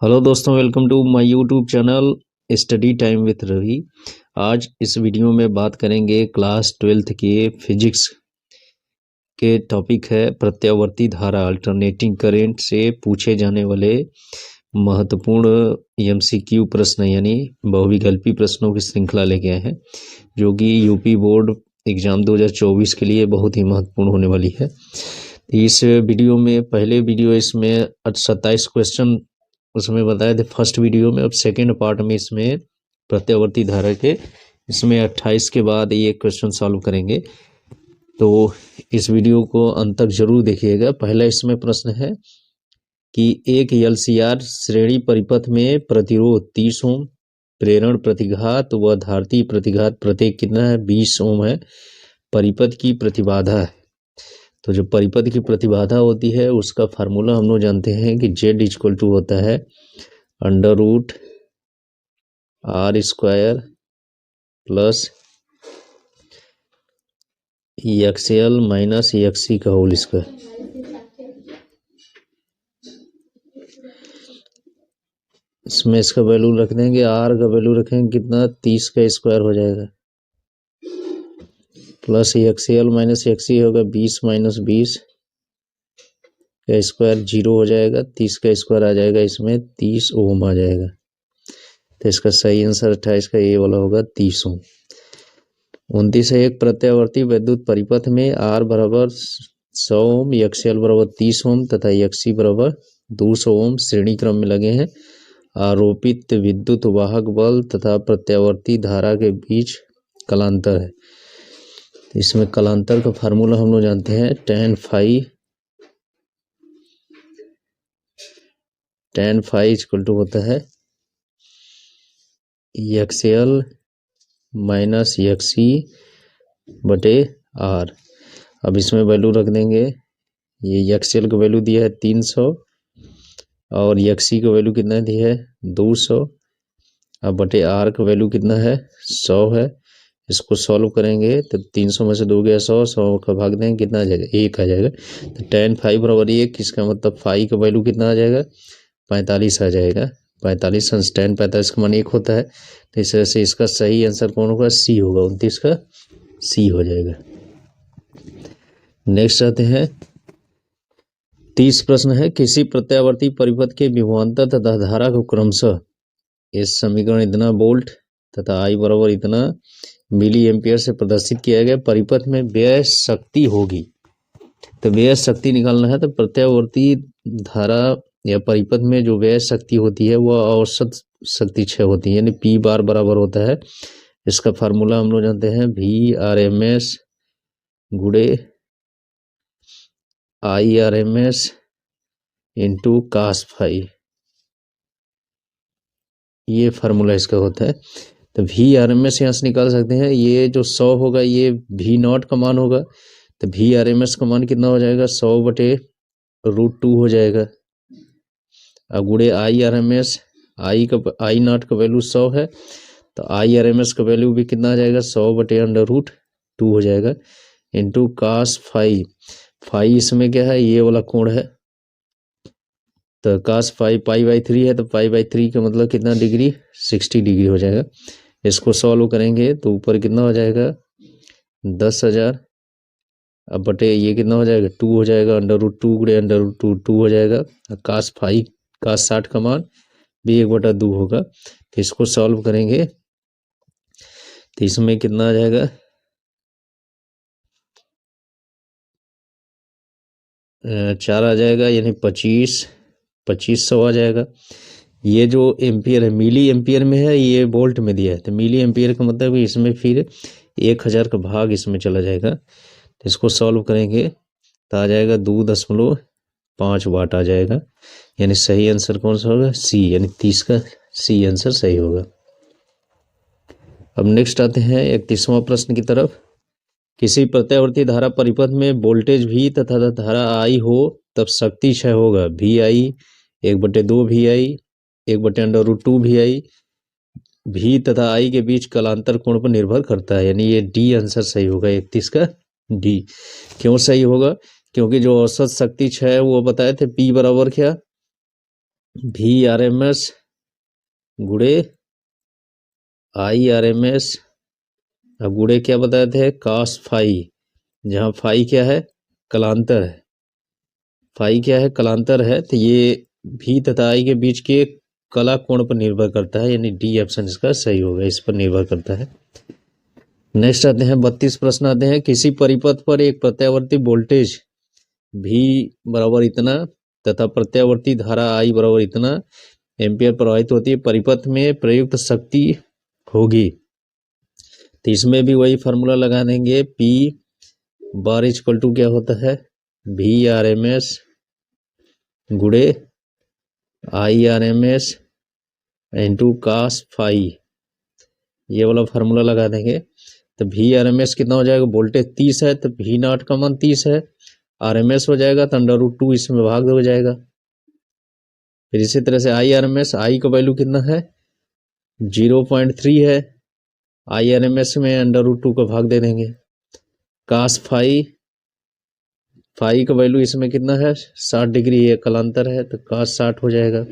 Hello दोस्तों, welcome to my YouTube channel study time with Ravi. आज इस वीडियो में बात करेंगे क्लास 12th के फिजिक्स के टॉपिक है प्रत्यावर्ती धारा, अल्टरनेटिंग करंट से पूछे जाने वाले महत्वपूर्ण एमसीक्यू प्रश्न यानी बहुविकल्पी प्रश्नों की श्रृंखला लेके आए हैं, जो कि यूपी बोर्ड एग्जाम 2024 के लिए बहुत ही महत्वपूर्ण होने वाली है। इस वीडियो में पहले वीडियो इसमें 27 क्वेश्चन उसमें बताए थे फर्स्ट वीडियो में। अब सेकेंड पार्ट में इसमें प्रत्यावर्ती धारा के इसमें 28 के बाद ये क्वेश्चन सॉल्व करेंगे, तो इस वीडियो को अंत तक जरूर देखिएगा। पहला इसमें प्रश्न है कि एक एलसीआर श्रेणी परिपथ में प्रतिरोध 30 ओम, प्रेरण प्रतिघात व धारती प्रतिघात प्रत्येक कितना है 20 ओम है, परिपथ की प्रतिबाधा है। तो जो परिपथ की प्रतिबाधा होती है उसका फार्मूला हम लोग जानते हैं कि Z इक्वल टू होता है √r² plus XL minus XC का होल स्क्वायर। इसमें इसका वैल्यू रख देंगे, R का वैल्यू रखेंगे कितना 30 का स्क्वायर हो जाएगा, प्लस XL माइनस XC होगा 20 माइनस 20 का स्क्वायर 0 हो जाएगा, 30 का स्क्वायर आ जाएगा, इसमें 30 ओम आ जाएगा। तो इसका सही आंसर 28 का ये वाला होगा 30 ओम। 29 है एक प्रत्यावर्ती वैद्युत परिपथ में R बराबर 100 ओम, XL बराबर 30 ओम तथा XC बराबर 200 ओम श्रेणी क्रम में लगे हैं। आरोपित विद्युत वाहक बल तथा प्रत्यावर्ती धारा के बीच कलांतर है। इसमें कलांतर का फार्मूला हम लोग जानते हैं tan phi इक्वल टू होता है XL माइनस XC बटे R। अब इसमें वैल्यू रख देंगे, ये XL का वैल्यू दिया है 300 और XC का वैल्यू कितना दिया है 200, अब बटे R का वैल्यू कितना है 100 है। इसको सॉल्व करेंगे तो 300 में से 2 गया 100, 100 का भाग देंगे कितना आ जाएगा 1 आ जाएगा। तो tan phi बराबर 1, इसका मतलब फाई का वैल्यू कितना आ जाएगा 45 आ जाएगा। 45 tan 45 का मान 1 होता है। तो इस तरह से इसका सही आंसर कौन होगा C होगा, 29 का C हो जाएगा। नेक्स्ट आते हैं 30 प्रश्न है, किसी प्रत्यावर्ती परिपथ के विभवांतर तथा धारा को क्रमशः इस समीकरण इतना वोल्ट तथा I बराबर इतना मिली एम्पियर से प्रदर्शित किया गया परिपथ में व्यय शक्ति होगी। तो व्यय शक्ति निकालना है, तो प्रत्यावर्ती धारा या परिपथ में जो व्यय शक्ति होती है वह औसत शक्ति क्षय होती है, यानी P बार बराबर होता है। इसका फार्मूला हम लोग जानते हैं VRMS गुणे IRMS इंटू cos phi, ये फार्मूला इसका होता है। तो VRMS यहाँ से निकाल सकते हैं, ये जो 100 होगा ये V0 का मान होगा, तो VRMS का मान कितना हो जाएगा 100 बटे √2 हो जाएगा। अब गुणे IRMS, I0 का वैल्यू 100 है, तो IRMS का वैल्यू भी कितना आ जाएगा 100 बटे √2 हो जाएगा, इंटू cos phi। फाई इसमें क्या है ये वाला कोण है, तो cos phi π/3 है, तो π/3 का मतलब कितना डिग्री 60 डिग्री हो जाएगा। इसको सॉल्व करेंगे तो ऊपर कितना हो जाएगा 10,000, अब बटे ये कितना हो जाएगा 2 हो जाएगा, √2 गुणे √2 हो जाएगा। cos 60 का मान भी 1/2 होगा। तो इसको सॉल्व करेंगे तो इसमें कितना आ जाएगा 4 आ जाएगा, यानी 2500 आ जाएगा। ये जो एम्पियर है मिली एम्पियर में है, ये वोल्ट में दिया है, तो मिली एम्पियर का मतलब इसमें फिर 1000 का भाग इसमें चला जाएगा। तो इसको सॉल्व करेंगे तो आ जाएगा 2.5 वाट आ जाएगा, यानी सही आंसर कौन सा होगा C, यानी 30 का C आंसर सही होगा। अब नेक्स्ट आते हैं 31वां प्रश्न की तरफ। किसी प्रत्यावर्ती धारा परिपथ में वोल्टेज V तथा धारा I हो तब शक्ति क्षय होगा VI 1/2 VI 1/√2 VI। V तथा I के बीच कलांतर कोण पर निर्भर करता है, यानी ये D आंसर सही होगा, 31 का D। क्यों सही होगा, क्योंकि जो औसत शक्ति क्षय है वो बताए थे P बराबर क्या VRMS गुणे IRMS, अब गुणे क्या बताए थे, cos फाई, जहाँ फाई क्या है, कलांतर है, फाई क्या है, कलांतर है, तो ये भी तथा आई के बीच के कला कोण पर निर्भर करता है, यानी डी ऑप्शन इसका सही होगा, इस पर निर्भर करता है। नेक्स्ट आते हैं 32 प्रश्न आते हैं, किसी परिपथ पर एक प्रत्यावर्ती वोल्टेज V बराबर इतना तथा प्रत्यावर्ती धारा I बराबर इतना एम्पियर प्रवाहित होती है, परिपथ में प्रयुक्त शक्ति होगी, तो इसमें भी वही फार्मूला लगा देंगे, P बार इक्वल टू क्या होता है, VRMS गुणे IRMS इंटू cos फाई, ये वाला फार्मूला लगा देंगे। तो VRMS कितना हो जाएगा, वोल्टेज 30 है तो V नॉट का मान 30 है, RMS हो जाएगा तो √2 इसमें भाग हो जाएगा। फिर इसी तरह से IRMS, I का वैल्यू कितना है 0.3 है, IRMS में √2 का भाग दे देंगे। cos फाई, फाई का वैल्यू इसमें कितना है 60 डिग्री, ये कलांतर है तो cos 60 हो जाएगा।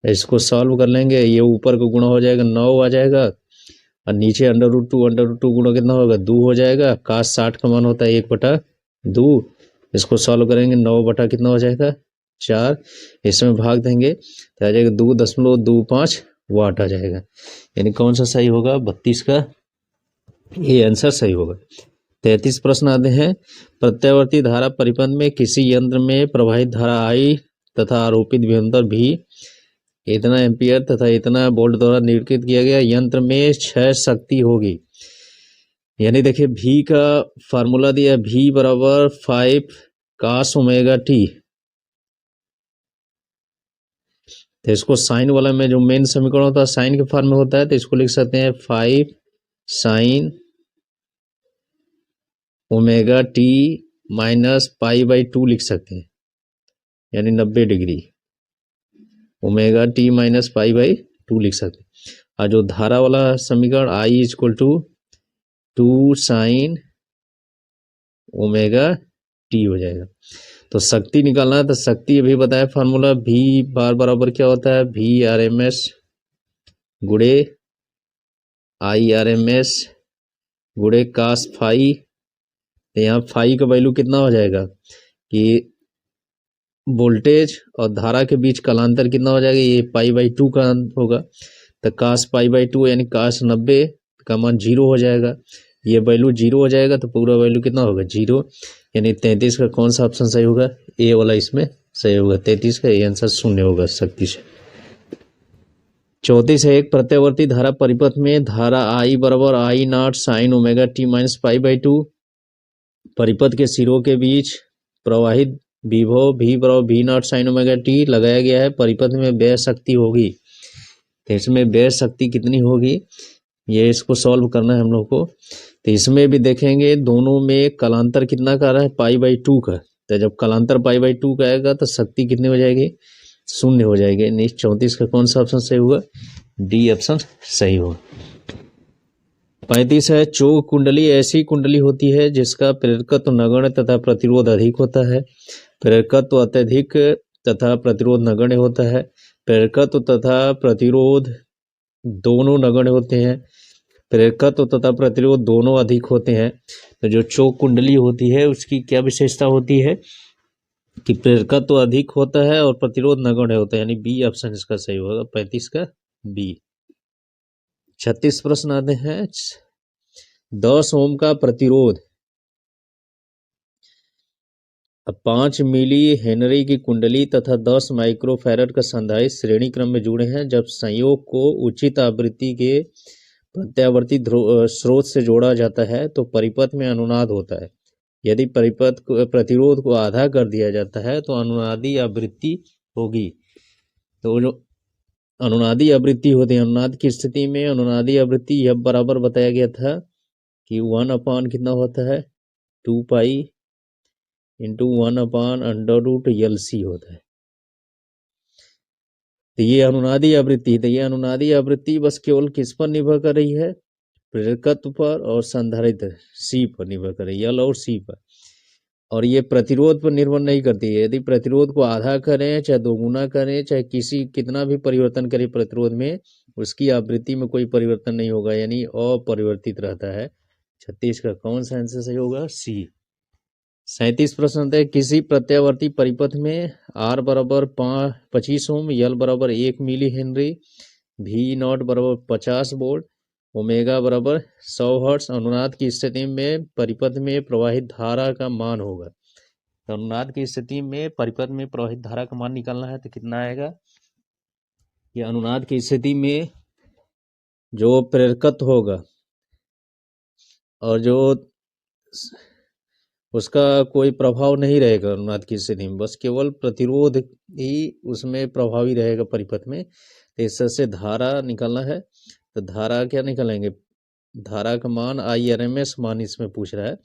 इसको सॉल्व कर लेंगे, ये ऊपर का गुणा हो जाएगा 9 आ जाएगा और नीचे √2 गुणा कितना होगा 2 हो जाएगा, cos 60 का मान होता है 1/2, इसको सॉल्व करेंगे 9 बटा कितना हो जाएगा 4, इसमें भाग देंगे तो आ जाएगा 2.25 वाट आ जाएगा, यानी कौन सा सही होगा 32 का ये आंसर सही होगा। 33 प्रश्न आते हैं, प्रत्यावर्ती धारा परिपथ में किसी यंत्र में प्रवाहित धारा I तथा आरोपित विभवांतर V इतना एम्पियर तथा इतना वोल्ट द्वारा निरूपित किया गया, यंत्र में 6 शक्ति होगी, यानी देखिए V का फार्मूला दिया, V बराबर 5 cos ओमेगा टी, तो इसको साइन वाला में जो मेन समीकरण होता है साइन के फॉर्म में होता है, तो इसको लिख सकते हैं 5 साइन ओमेगा टी माइनस π/2 लिख सकते हैं, यानी 90 डिग्री, ओमेगा टी माइनस π/2 लिख सकते हैं। और जो धारा वाला समीकरण I equal to 2 sine omega t हो जाएगा। तो शक्ति निकालना है, तो शक्ति अभी बताया फार्मूला, V बार बराबर क्या होता है VRMS गुणे IRMS गुणे cos फाई, तो यहाँ फाई का वैल्यू कितना हो जाएगा कि वोल्टेज और धारा के बीच कालांतर कितना हो जाएगा, ये π/2 का होगा, तो cos π/2 यानी cos 90 का मान 0 हो जाएगा, ये वैल्यू 0 हो जाएगा तो पूरा वैल्यू कितना होगा 0, यानी 33 का कौन सा ऑप्शन सही होगा, ए वाला इसमें सही होगा, 33 का ये आंसर शून्य होगा शक्ति से। 34 है, एक प्रत्यावर्ती धारा परिपथ में धारा I बराबर I naught sine omega t minus π/2, परिपथ के सिरों के बीच प्रवाहित विभव V बराबर V not sine omega T लगाया गया है, परिपथ में व्यय शक्ति होगी, तो इसमें व्यय शक्ति कितनी होगी, ये इसको सॉल्व करना है हम लोग को। तो इसमें भी देखेंगे दोनों में कलांतर कितना का रहा है π/2 का, तो जब कलांतर π/2 का आएगा तो शक्ति कितनी हो जाएगी, शून्य हो जाएगी। नेक्स्ट 34 का कौन सा ऑप्शन सही होगा, डी ऑप्शन सही होगा। 35 है, चौक कुंडली ऐसी कुंडली होती है जिसका प्रेरकत्व नगण्य तथा प्रतिरोध अधिक होता है, प्रेरकत्व अत्यधिक तथा प्रतिरोध नगण्य होता है, प्रेरकत्व तथा प्रतिरोध दोनों नगण्य होते हैं, प्रेरकत्व तथा प्रतिरोध दोनों अधिक होते हैं। तो जो चौक कुंडली होती है उसकी क्या विशेषता होती है कि प्रेरकत्व अधिक होता है और प्रतिरोध नगण्य होता है, यानी बी ऑप्शन इसका सही होगा, 35 का बी। 36 प्रश्न आते हैं, 10 ओम का प्रतिरोध 5 मिली हेनरी की कुंडली तथा 10 माइक्रोफैरड का संधारित्र श्रेणी क्रम में जुड़े हैं। जब संयोग को उचित आवृत्ति के प्रत्यावर्ती स्रोत से जोड़ा जाता है तो परिपथ में अनुनाद होता है। यदि परिपथ प्रतिरोध को आधा कर दिया जाता है तो अनुनादी आवृत्ति होगी। तो जो अनुनादी आवृत्ति होती है, अनुनाद की स्थिति में अनुनादी आवृत्ति यह बराबर बताया गया था कि 1 कितना होता है 2 पाई इंटू 1/√LC होता है। तो ये अनुनादी आवृत्ति है। तो ये अनुनादी आवृत्ति बस केवल किस पर निर्भर कर रही है, प्रेरकत्व पर और संधारित्र C पर निर्भर कर रही है, L और C पर। और ये प्रतिरोध पर निर्भर नहीं करती है। यदि प्रतिरोध को आधा करें चाहे दोगुना करें चाहे कितना भी परिवर्तन करें प्रतिरोध में, उसकी आवृत्ति में कोई परिवर्तन नहीं होगा, यानी अपरिवर्तित रहता है। 36 का कौन सा आंसर सही होगा? सी। 37 प्रश्न होता है, किसी प्रत्यावर्ती परिपथ में R बराबर 25 ओम, L बराबर 1 मिली हेनरी, V नॉट बराबर 50 वोल्ट, ओमेगा बराबर 100 हर्ट्ज अनुनाद की स्थिति में परिपथ में प्रवाहित धारा का मान होगा। तो अनुनाद की स्थिति में परिपथ में प्रवाहित धारा का मान निकालना है तो कितना आएगा? कि अनुनाद की स्थिति में जो प्रेरकत्व होगा और जो उसका कोई प्रभाव नहीं रहेगा अनुनाद की स्थिति में, बस केवल प्रतिरोध ही उसमें प्रभावी रहेगा परिपथ में। तो इससे धारा निकालना है, तो धारा क्या निकालेंगे? धारा का मान IRMS मान इसमें पूछ रहा है।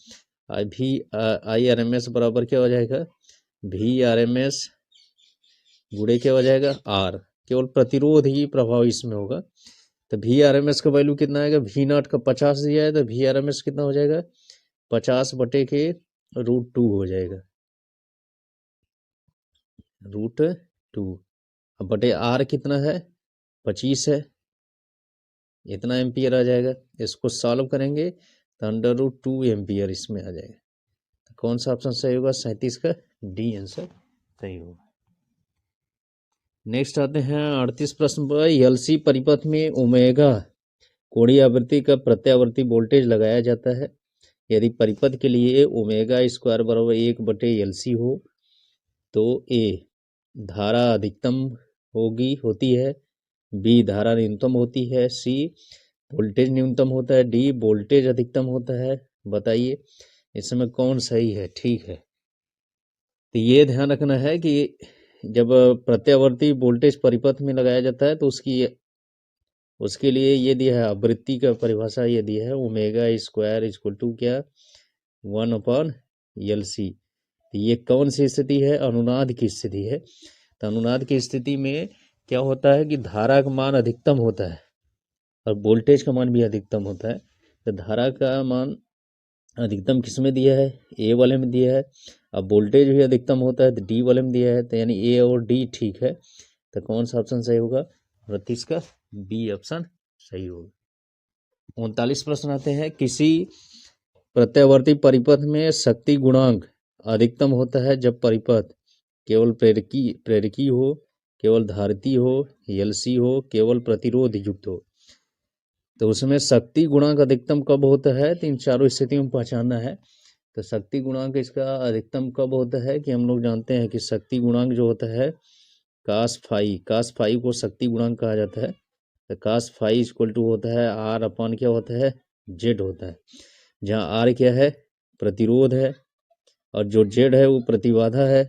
IRMS बराबर क्या हो जाएगा? VRMS गुणे क्या हो जाएगा? R। केवल प्रतिरोध ही प्रभाव इसमें होगा। तो VRMS का वैल्यू कितना आएगा? V नॉट का 50 दिया है तो VRMS कितना हो जाएगा? 50 बटे के √2 हो जाएगा, √2। अब बटे R कितना है? 25 है, इतना एम्पियर आ जाएगा। इसको सॉल्व करेंगे तो √2 एम्पियर इसमें आ जाएगा। तो कौन सा ऑप्शन सही होगा? 37 का डी आंसर सही होगा। नेक्स्ट आते हैं 38 प्रश्न पर, एलसी परिपथ में ओमेगा कोणीय आवृत्ति का प्रत्यावर्ती वोल्टेज लगाया जाता है। यदि परिपथ के लिए ओमेगा स्क्वायर बराबर 1/LC हो तो ए धारा अधिकतम होती है, बी धारा न्यूनतम होती है, सी वोल्टेज न्यूनतम होता है, डी वोल्टेज अधिकतम होता है। बताइए इसमें कौन सही है? ठीक है, तो ये ध्यान रखना है कि जब प्रत्यावर्ती वोल्टेज परिपथ में लगाया जाता है तो उसके लिए ये दिया है, आवृत्ति का परिभाषा ये दिया है, ओमेगा स्क्वायर इक्वल टू क्या? 1/LC। ये कौन सी स्थिति है? अनुनाद की स्थिति है। तो अनुनाद की स्थिति में क्या होता है कि धारा का मान अधिकतम होता है और वोल्टेज का मान भी अधिकतम होता है। तो धारा का मान अधिकतम किस में दिया है? ए वाले में दिया है। अब वोल्टेज भी अधिकतम होता है तो डी वाले में दिया है, तो यानी ए और डी ठीक है। तो कौन सा ऑप्शन सही होगा? 38 का बी ऑप्शन सही होगा। 39 प्रश्न आते हैं, किसी प्रत्यावर्ती परिपथ में शक्ति गुणांक अधिकतम होता है जब परिपथ केवल प्रेरकी हो, केवल धारिती हो, एलसी हो, केवल प्रतिरोध युक्त हो। तो उसमें शक्ति गुणांक अधिकतम कब होता है? तो इन चारों स्थितियों में पहचानना है। तो शक्ति गुणांक इसका अधिकतम कब होता है कि हम लोग जानते हैं कि शक्ति गुणांक जो होता है कास फाई को शक्ति गुणांक कहा जाता है। तो कास फाई इक्वल टू होता है R/, क्या होता है? Z होता है, जहाँ R क्या है? प्रतिरोध है, और जो Z है वो प्रतिबाधा है।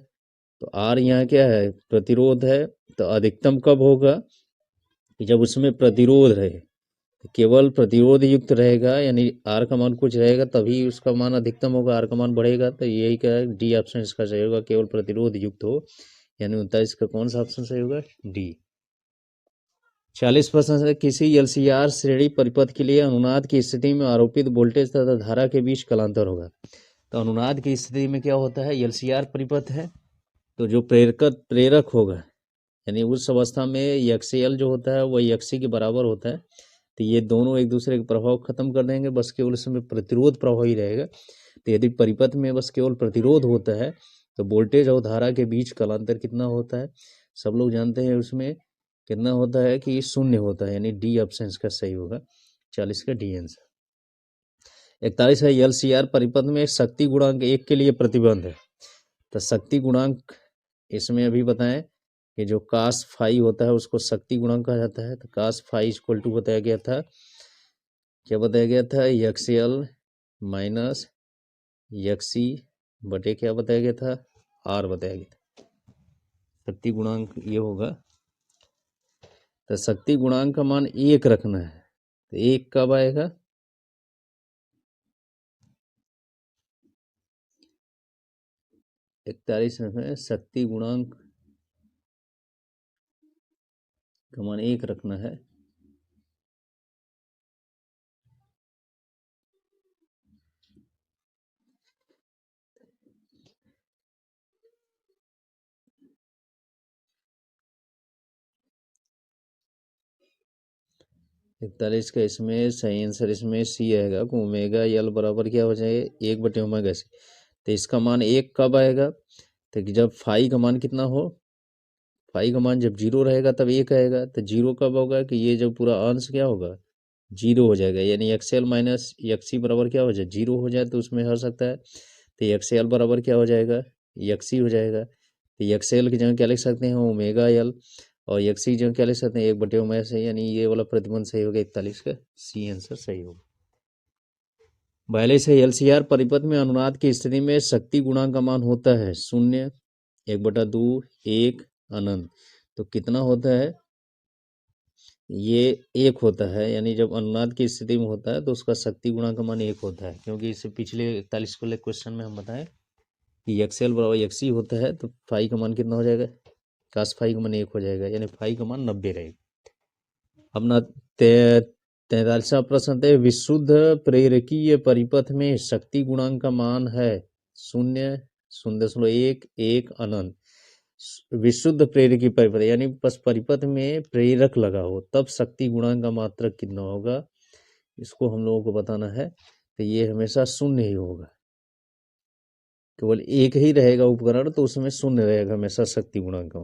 तो R यहाँ क्या है? प्रतिरोध है। तो अधिकतम कब होगा? कि जब उसमें प्रतिरोध रहे, तो केवल प्रतिरोध युक्त रहेगा, यानी R का मान कुछ रहेगा तभी उसका मान अधिकतम होगा, R का मान बढ़ेगा। तो यही क्या है? डी ऑप्शन इसका सही होगा, केवल प्रतिरोध युक्त हो, यानी 39 का कौन सा ऑप्शन सही होगा? डी। 40% से किसी LCR श्रेणी परिपथ के लिए अनुनाद की स्थिति में आरोपित वोल्टेज तथा धारा के बीच कलांतर होगा। तो अनुनाद की स्थिति में क्या होता है? LCR परिपथ है तो जो प्रेरक होगा, यानी उस अवस्था में XL जो होता है वह XC के बराबर होता है। तो ये दोनों एक दूसरे का प्रभाव खत्म कर देंगे, बस केवल इसमें प्रतिरोध प्रभाव ही रहेगा। तो यदि परिपथ में बस केवल प्रतिरोध होता है तो वोल्टेज और धारा के बीच कलांतर कितना होता है? सब लोग जानते हैं, उसमें कितना होता है कि 0 होता है, यानी डी ऑप्शन इसका सही होगा। 40 का डी आंसर। 41 है, LCR परिपथ में शक्ति गुणांक 1 के लिए प्रतिबंध है। तो शक्ति गुणांक इसमें अभी बताएं कि जो कास फाई होता है उसको शक्ति गुणांक कहा जाता है। तो कास फाई इक्वल टू बताया गया था, क्या बताया गया था? XL माइनस XC बटे क्या बताया गया था? R बताया गया था। शक्ति गुणांक ये होगा। तो शक्ति गुणांक का मान 1 रखना है, तो 1 कब आएगा? इकतालीस में शक्ति गुणांक का मान 1 रखना है। 41 का इसमें सही आंसर इसमें सी आएगा। ओमेगा यल बराबर क्या हो जाए 1/ओमेगा सी। तो इसका मान 1 कब आएगा? तो जब फाई का मान कितना हो, फाई का मान जब 0 रहेगा तब 1 आएगा। तो 0 कब होगा कि ये जब पूरा अंश क्या होगा 0 हो जाएगा, यानी एक्सएल माइनस एक्सी बराबर क्या हो जाए 0 हो जाए, तो उसमें हो सकता है तो एक्सएल बराबर क्या हो जाएगा एक्सी हो जाएगा। तो एक्सएल की जगह क्या लिख सकते हैं ओमेगा यल, और एक्सी की जगह क्या लिख सकते हैं 1/ओमेगा से, यानी ये वाला प्रतिबंध सही होगा 41 का सी आंसर सही होगा। 42 है एलसीआर परिपथ में अनुनाद की स्थिति में शक्ति गुणांक का मान होता है 0, 1/2, 1 अनंत। तो कितना होता है? ये 1 होता है, यानी जब अनुनाद की स्थिति में होता है तो उसका शक्ति गुणांक का मान 1 होता है, क्योंकि इससे पिछले 41 वाले क्वेश्चन में हम बताएं कि एक्सएल बराबर एक्सी होता है, तो फाई का मान कितना हो जाएगा कास फाई का मान 1 हो जाएगा, यानी फाई का मान 90 रहेगा। अब ना 43वां प्रश्न है विशुद्ध प्रेरकीय परिपथ में शक्ति गुणांक का मान है 0, 0.1, 1 अनंत। विशुद्ध प्रेरकीय परिपथ यानी बस परिपथ में प्रेरक लगा हो तब शक्ति गुणांक का मात्रक कितना होगा, इसको हम लोगों को बताना है। तो ये हमेशा 0 ही होगा, केवल एक ही रहेगा उपकरण तो उसमें 0 रहेगा हमेशा शक्ति गुणांक का।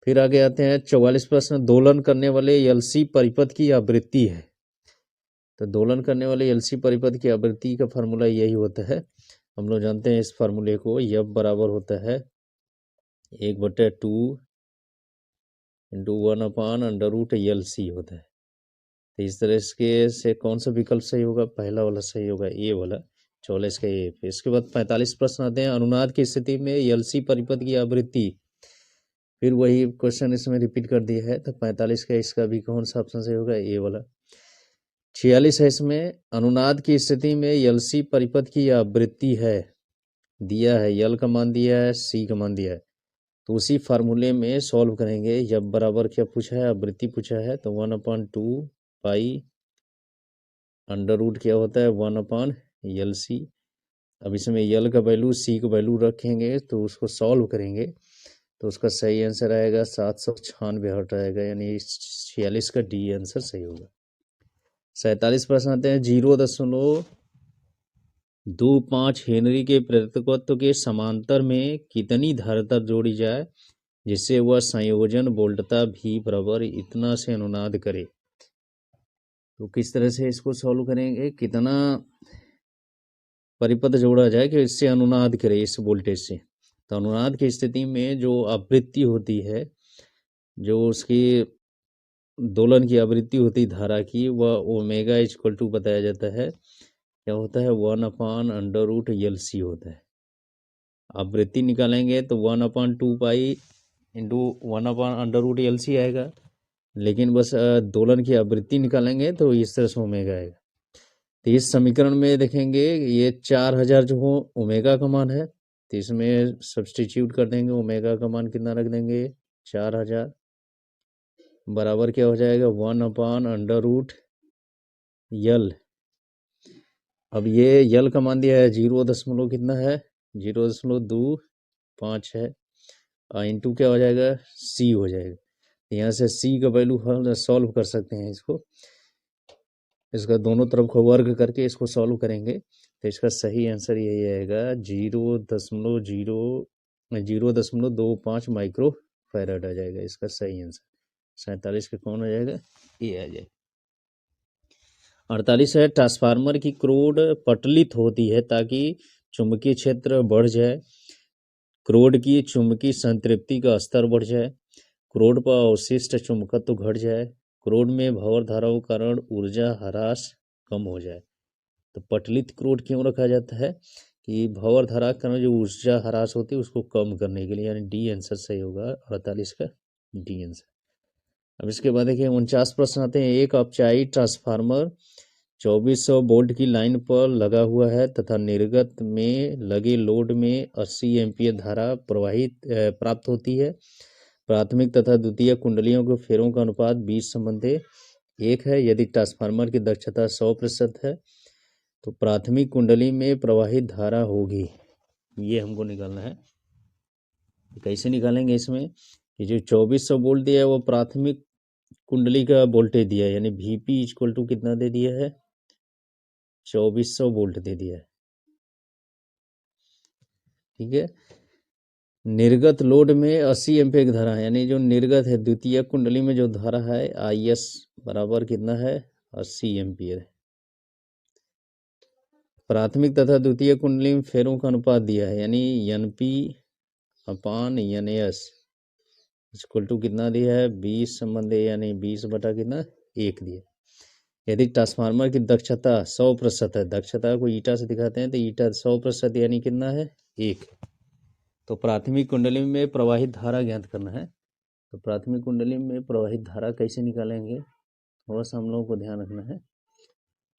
फिर आगे आते हैं 44 प्रश्न दोलन करने वाले एलसी परिपथ की आवृत्ति है। तो दोलन करने वाले एलसी परिपथ की आवृत्ति का फार्मूला यही होता है, हम लोग जानते हैं इस फार्मूले को, एफ बराबर होता है 1/2 इंटू 1/√LC होता है। तो इस तरह से कौन सा विकल्प सही होगा? पहला वाला सही होगा, ए वाला 44 का ए। फिर इसके बाद 45 प्रश्न आते हैं अनुनाद की स्थिति में एलसी परिपथ की आवृत्ति। फिर वही क्वेश्चन इसमें रिपीट कर दिया है, तो 45 का इसका भी कौन सा ऑप्शन सही होगा? ए वाला। 46 है इसमें अनुनाद की स्थिति में एलसी परिपथ की आवृत्ति है, दिया है यल का मान दिया है, सी का मान दिया है। तो उसी फार्मूले में सॉल्व करेंगे। जब बराबर क्या पूछा है आवृत्ति पूछा है, तो 1/2 पाई अंडर रूट क्या होता है 1/LC। अब इसमें यल का वैल्यू सी का वैल्यू रखेंगे तो उसको सॉल्व करेंगे, तो उसका सही आंसर आएगा 796 हर्ट आएगा, यानी 46 का डी आंसर सही होगा। 47 प्रश्न आते हैं 0.25 हेनरी के प्रेरकत्व के समांतर में कितनी धारिता जोड़ी जाए जिससे वह संयोजन वोल्टता भी बराबर इतना से अनुनाद करे। तो किस तरह से इसको सॉल्व करेंगे, कितना परिपथ जोड़ा जाए कि इससे अनुनाद करे इस वोल्टेज से। तो अनुनाद की स्थिति में जो आवृत्ति होती है, जो उसकी दोलन की आवृत्ति होती है धारा की, वह ओमेगा इक्वल टू बताया जाता है क्या होता है 1/√LC होता है। आवृत्ति निकालेंगे तो 1/2 पाई इंटू 1/√LC आएगा, लेकिन बस दोलन की आवृत्ति निकालेंगे तो इस तरह से ओमेगा आएगा। तो इस समीकरण में देखेंगे ये 4000 जो हो ओमेगा का मान है, तो इसमें सब्सटीट्यूट कर देंगे, ओमेगा का मान कितना रख देंगे 4000 बराबर क्या हो जाएगा 1/√L। अब ये यल का मान दिया है 0. कितना है 0.25 है, इंटू क्या हो जाएगा सी हो जाएगा। यहाँ से सी का वैल्यू हम सॉल्व कर सकते हैं, इसका दोनों तरफ को वर्ग करके इसको सॉल्व करेंगे तो इसका सही आंसर यही आएगा 0.25 माइक्रो फैराड आ जाएगा इसका सही आंसर। 47 का कौन आ जाएगा? ये आ जाएगा। 48 है ट्रांसफार्मर की क्रोड पटलित होती है ताकि चुंबकीय क्षेत्र बढ़ जाए, क्रोड की चुंबकीय संतृप्ति का स्तर बढ़ जाए, क्रोड पर अवशिष्ट चुंबकत्व घट जाए, क्रोड में भंवर धाराओं के कारण ऊर्जा ह्रास कम हो जाए। तो पटलित क्रोड क्यों रखा जाता है कि भंवर धारा के कारण जो ऊर्जा ह्रास होती है उसको कम करने के लिए, यानी डी आंसर सही होगा 48 का डी आंसर। अब इसके बाद देखिए 49 प्रश्न आते हैं एक अपचाई ट्रांसफार्मर 2400 वोल्ट की लाइन पर लगा हुआ है तथा निर्गत में लगे लोड में 80 एम्पीयर धारा प्राप्त होती है। प्राथमिक तथा द्वितीय कुंडलियों के फेरों का अनुपात 20:1 है। यदि ट्रांसफार्मर की दक्षता 100% है तो प्राथमिक कुंडली में प्रवाहित धारा होगी, ये हमको निकालना है। कैसे निकालेंगे इसमें कि जो 2400 वोल्ट दिया है वो प्राथमिक कुंडली का वोल्टेज दिया है, यानी VP इक्वल टू कितना दे दिया है, 2400 वोल्ट दे दिया है। ठीक है। निर्गत लोड में 80 एम्पीयर धारा है, यानी जो निर्गत है द्वितीय कुंडली में जो धारा है IS बराबर कितना है, 80 एम्पीयर है। प्राथमिक तथा द्वितीय कुंडली में फेरों का अनुपात दिया है, यानी NP upon NS equal to कितना दिया है, 20 संबंध है, यानी 20 बटा कितना 1 दिया। यदि ट्रांसफार्मर की दक्षता 100% है, दक्षता को ईटा से दिखाते हैं तो ईटा 100% यानी कितना है 1। तो प्राथमिक कुंडली में प्रवाहित धारा ज्ञात करना है। तो प्राथमिक कुंडली में प्रवाहित धारा कैसे निकालेंगे, थोड़ा सा हम लोगों को ध्यान रखना है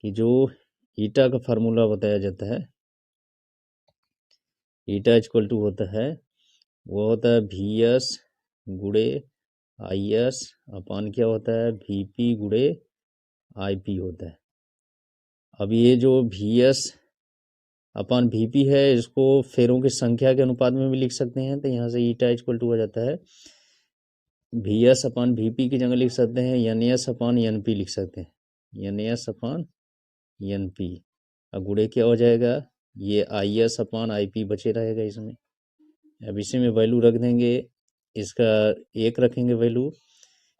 कि जो ईटा का फार्मूला बताया जाता है, ईटा इक्वल टू होता है, वो होता है VS गुड़े IS अपान क्या होता है, VP गुड़े IP होता है। अब ये जो VS अपान VP है, इसको फेरों की संख्या के अनुपात में भी लिख सकते हैं। तो यहाँ से ईटा इक्वल टू हो जाता है, VS अपान VP की जगह लिख सकते हैं NS अपान NP लिख सकते हैं, NS अपान NP। अब गुड़े क्या हो जाएगा, ये IS अपान IP बचे रहेगा इसमें। अब इसी में वैल्यू रख देंगे, इसका 1 रखेंगे वैल्यू,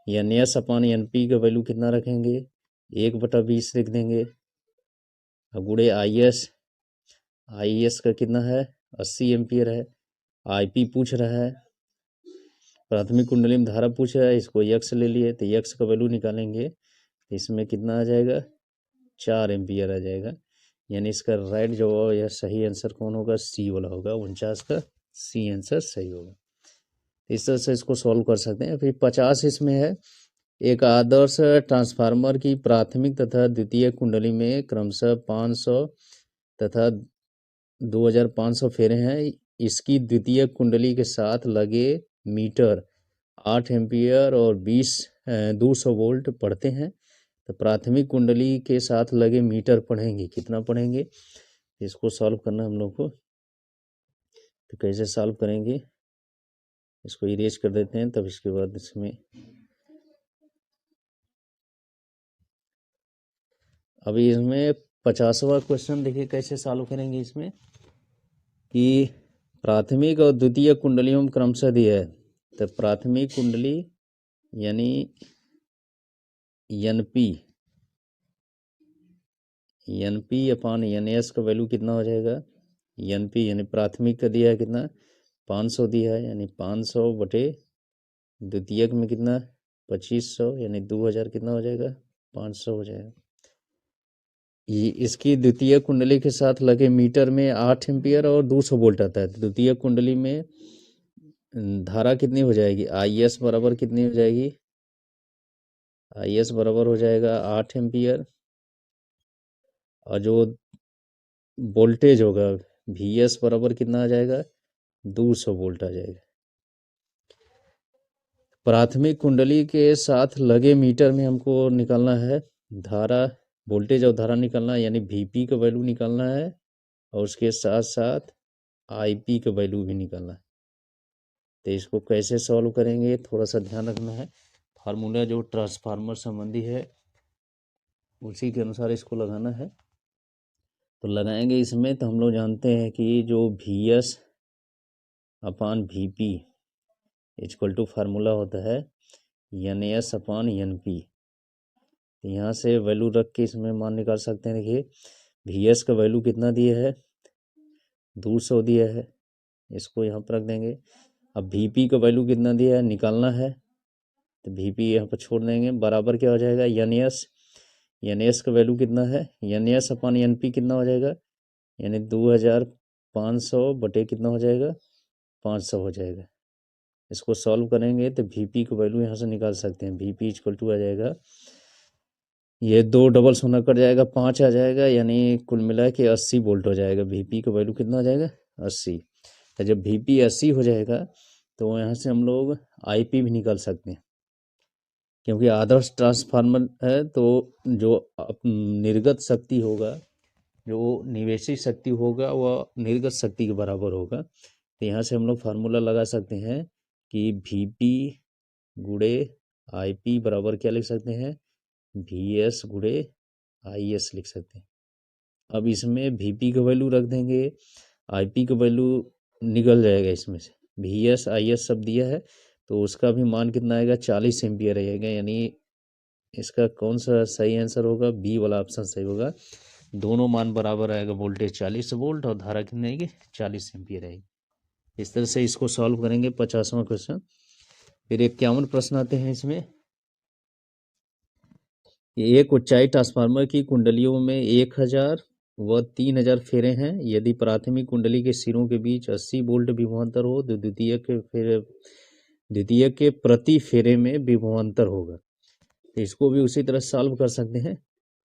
NS अपान NP का वैल्यू कितना रखेंगे, 1/20 लिख देंगे। अब गुड़े IS का कितना है, 80 एम्पियर है। IP पूछ रहा है, प्राथमिक कुंडली में धारा पूछ रहा है, इसको X ले लिए, तो X का वैल्यू निकालेंगे, इसमें कितना आ जाएगा, 4 एम्पियर आ जाएगा। यानी इसका राइट जवाब या सही आंसर कौन होगा, C वाला होगा, 49 का C आंसर सही होगा। इस तरह से इसको सॉल्व कर सकते हैं। फिर 50 इसमें है, एक आदर्श ट्रांसफार्मर की प्राथमिक तथा द्वितीय कुंडली में क्रमशः 500 तथा 2500 फेरे हैं। इसकी द्वितीय कुंडली के साथ लगे मीटर 8 एम्पियर और 200 वोल्ट पढ़ते हैं। तो प्राथमिक कुंडली के साथ लगे मीटर पढ़ेंगे, कितना पढ़ेंगे, इसको सॉल्व करना हम लोग को। तो कैसे सॉल्व करेंगे, इसको इरेज कर देते हैं, तब इसके बाद इसमें अभी इसमें 50वां क्वेश्चन देखिए कैसे सॉल्व करेंगे। इसमें कि प्राथमिक और द्वितीय कुंडलियों में क्रमशः दिया है, तो प्राथमिक कुंडली यानी NP अपान NS का वैल्यू कितना हो जाएगा, NP यानी प्राथमिक का दिया है कितना, 500 दिया है, यानी 500 बटे द्वितीयक में कितना 2500, यानी 2000 कितना हो जाएगा, 500 हो जाएगा। ये इसकी द्वितीय कुंडली के साथ लगे मीटर में 8 एम्पियर और 200 वोल्ट आता है। तो द्वितीय कुंडली में धारा कितनी हो जाएगी, IS बराबर कितनी हो जाएगी, IS बराबर हो जाएगा 8 एम्पियर, और जो वोल्टेज होगा VS बराबर कितना आ जाएगा, 200 वोल्ट आ जाएगा। प्राथमिक कुंडली के साथ लगे मीटर में हमको निकालना है धारा, वोल्टेज और धारा निकालना है, यानी VP का वैल्यू निकालना है, और उसके साथ साथ IP का वैल्यू भी निकालना है। तो इसको कैसे सॉल्व करेंगे, थोड़ा सा ध्यान रखना है। फार्मूला जो ट्रांसफार्मर संबंधी है उसी के अनुसार इसको लगाना है। तो लगाएंगे इसमें, तो हम लोग जानते हैं कि जो VS upon VP equal to formula होता है NS अपान NP। यहाँ से वैल्यू रख के इसमें मान निकाल सकते हैं। देखिए VS का वैल्यू कितना दिया है, 200 दिया है, इसको यहाँ पर रख देंगे। अब VP का वैल्यू कितना दिया है निकालना है, तो VP यहाँ पर छोड़ देंगे, बराबर क्या हो जाएगा NS का वैल्यू कितना है, NS अपान NP कितना हो जाएगा, यानी 2500 बटे कितना हो जाएगा, 500 हो जाएगा। इसको सॉल्व करेंगे तो VP का वैल्यू यहाँ से निकाल सकते हैं। VP इक्वल टू आ जाएगा, ये 2 डबल सोना कट जाएगा, 5 आ जाएगा, यानी कुल मिला के 80 वोल्ट हो जाएगा। VP का वैल्यू कितना हो जाएगा, 80। तो जब VP 80 हो जाएगा तो यहाँ से हम लोग IP भी निकाल सकते हैं, क्योंकि आदर्श ट्रांसफार्मर है तो जो निर्गत शक्ति होगा, जो निवेशित शक्ति होगा वह निर्गत शक्ति के बराबर होगा। तो यहाँ से हम लोग फार्मूला लगा सकते हैं कि VP गुड़े IP बराबर क्या लिख सकते हैं, VS गुणे IS लिख सकते हैं। अब इसमें VP का वैल्यू रख देंगे, IP का वैल्यू निकल जाएगा इसमें से, VS IS सब दिया है तो उसका भी मान कितना आएगा, 40 एम्पियर आएगा। यानी इसका कौन सा सही आंसर होगा, बी वाला ऑप्शन सही होगा। दोनों मान बराबर आएगा, वोल्टेज 40 वोल्ट और धारा कितनी आएगी, 40 एम्पियर आएगी। इस तरह से इसको सॉल्व करेंगे 50वां क्वेश्चन। फिर 51 प्रश्न आते हैं इसमें। एक ऊंचाई ट्रांसफार्मर की कुंडलियों में 1000 व 3000 फेरे हैं। यदि प्राथमिक कुंडली के सिरों के बीच 80 वोल्ट विभवांतर हो तो द्वितीय के प्रति फेरे में विभवांतर होगा। तो इसको भी उसी तरह सॉल्व कर सकते हैं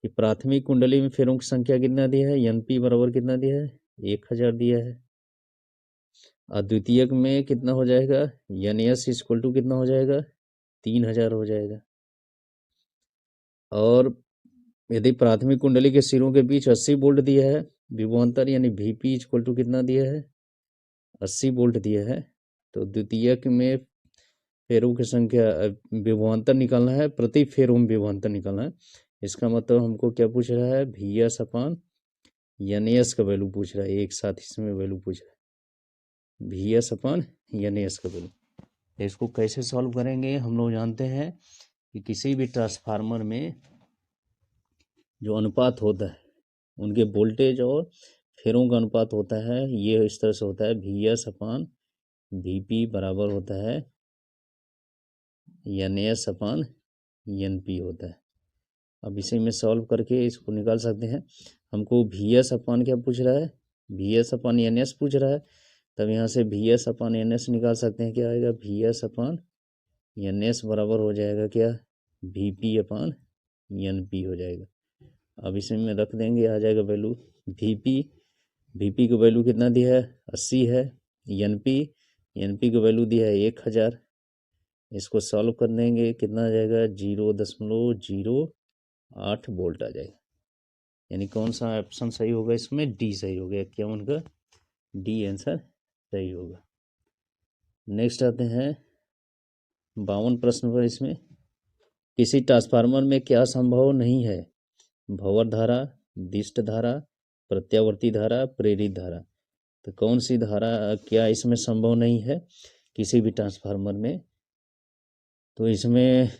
कि प्राथमिक कुंडली में फेरों की संख्या कितना दिया है, NP बराबर कितना दिया है, 1000 दिया है। और द्वितीयक में कितना हो जाएगा, NS इक्वल टू कितना हो जाएगा, 3000 हो जाएगा। और यदि प्राथमिक कुंडली के सिरों के बीच 80 वोल्ट दिया है विभवांतर, यानी VP इक्वल टू कितना दिया है, 80 वोल्ट दिया है। तो द्वितीयक में फेरों की संख्या, विभवांतर निकालना है, प्रति फेरों में विभवांतर निकालना है। इसका मतलब हमको क्या पूछ रहा है, VS अपान NS का वैल्यू पूछ रहा है, एक साथ इसमें वैल्यू पूछ रहा है, VS अपान NS का वैल्यू। इसको कैसे सॉल्व करेंगे, हम लोग जानते हैं कि किसी भी ट्रांसफार्मर में जो अनुपात होता है उनके वोल्टेज और फेरों का अनुपात होता है, ये इस तरह से होता है, VS अपान VP बराबर होता है NS अपान NP होता है। अब इसी में सॉल्व करके इसको निकाल सकते हैं। हमको VS अपान क्या पूछ रहा है, VS अपान NS पूछ रहा है, तब यहाँ से VS अपान NS निकाल सकते हैं। क्या आएगा, VS अपान NS बराबर हो जाएगा क्या, VP अपान NP हो जाएगा। अब इसमें रख देंगे, आ जाएगा वैल्यू VP का वैल्यू कितना दिया है, 80 है। NP का वैल्यू दिया है 1000। इसको सॉल्व कर देंगे, कितना आ जाएगा, 0.08 वोल्ट आ जाएगा। यानी कौन सा ऑप्शन सही होगा इसमें, डी सही हो गया, क्या उनका डी आंसर सही होगा। नेक्स्ट आते हैं 52 प्रश्न पर। इसमें किसी ट्रांसफार्मर में क्या संभव नहीं है, भंवर धारा, दिष्ट धारा, प्रत्यावर्ती धारा, प्रेरित धारा। तो कौन सी धारा क्या इसमें संभव नहीं है किसी भी ट्रांसफार्मर में, तो इसमें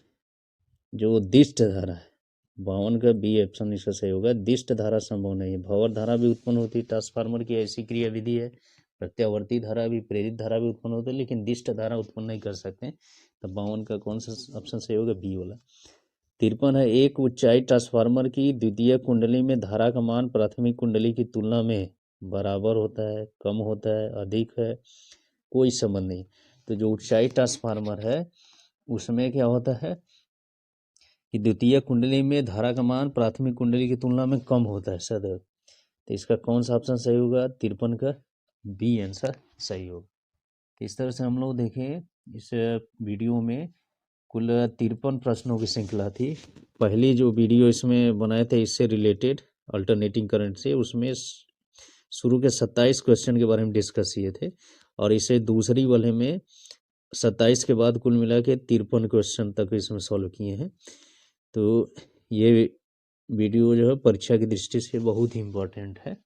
जो दिष्ट धारा है, 52 का बी ऑप्शन इसका सही होगा। दिष्ट धारा संभव नहीं है, भंवर धारा भी उत्पन्न होती है, ट्रांसफार्मर की ऐसी क्रिया विधि है, प्रत्यावर्ती धारा भी, प्रेरित धारा भी उत्पन्न होती है, लेकिन दिष्ट धारा उत्पन्न नहीं कर सकते। तो 52 का कौन सा ऑप्शन सही होगा, बी वाला। 53 है, एक ऊंचाई ट्रांसफार्मर की द्वितीय कुंडली में धारा का मान प्राथमिक कुंडली की तुलना में बराबर होता है, कम होता है, अधिक है, कोई संबंध नहीं। तो जो ऊंचाई ट्रांसफार्मर है उसमें क्या होता है कि द्वितीय कुंडली में धारा का मान प्राथमिक कुंडली की तुलना में कम होता है सदैव। तो इसका कौन सा ऑप्शन सही होगा, 53 का बी आंसर सही होगा। इस तरह से हम लोग देखें इस वीडियो में कुल 53 प्रश्नों की श्रृंखला थी। पहली जो वीडियो इसमें बनाए थे इससे रिलेटेड अल्टरनेटिंग करंट से, उसमें शुरू के 27 क्वेश्चन के बारे में डिस्कस किए थे, और इसे दूसरी वाले में 27 के बाद कुल मिला के 53 क्वेश्चन तक इसमें सॉल्व किए हैं। तो ये वीडियो जो है परीक्षा की दृष्टि से बहुत ही इम्पोर्टेंट है,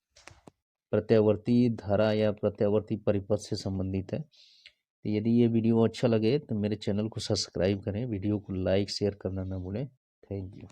प्रत्यावर्ती धारा या प्रत्यावर्ती परिपथ से संबंधित है। तो यदि ये वीडियो अच्छा लगे तो मेरे चैनल को सब्सक्राइब करें, वीडियो को लाइक शेयर करना ना भूलें। Thank you.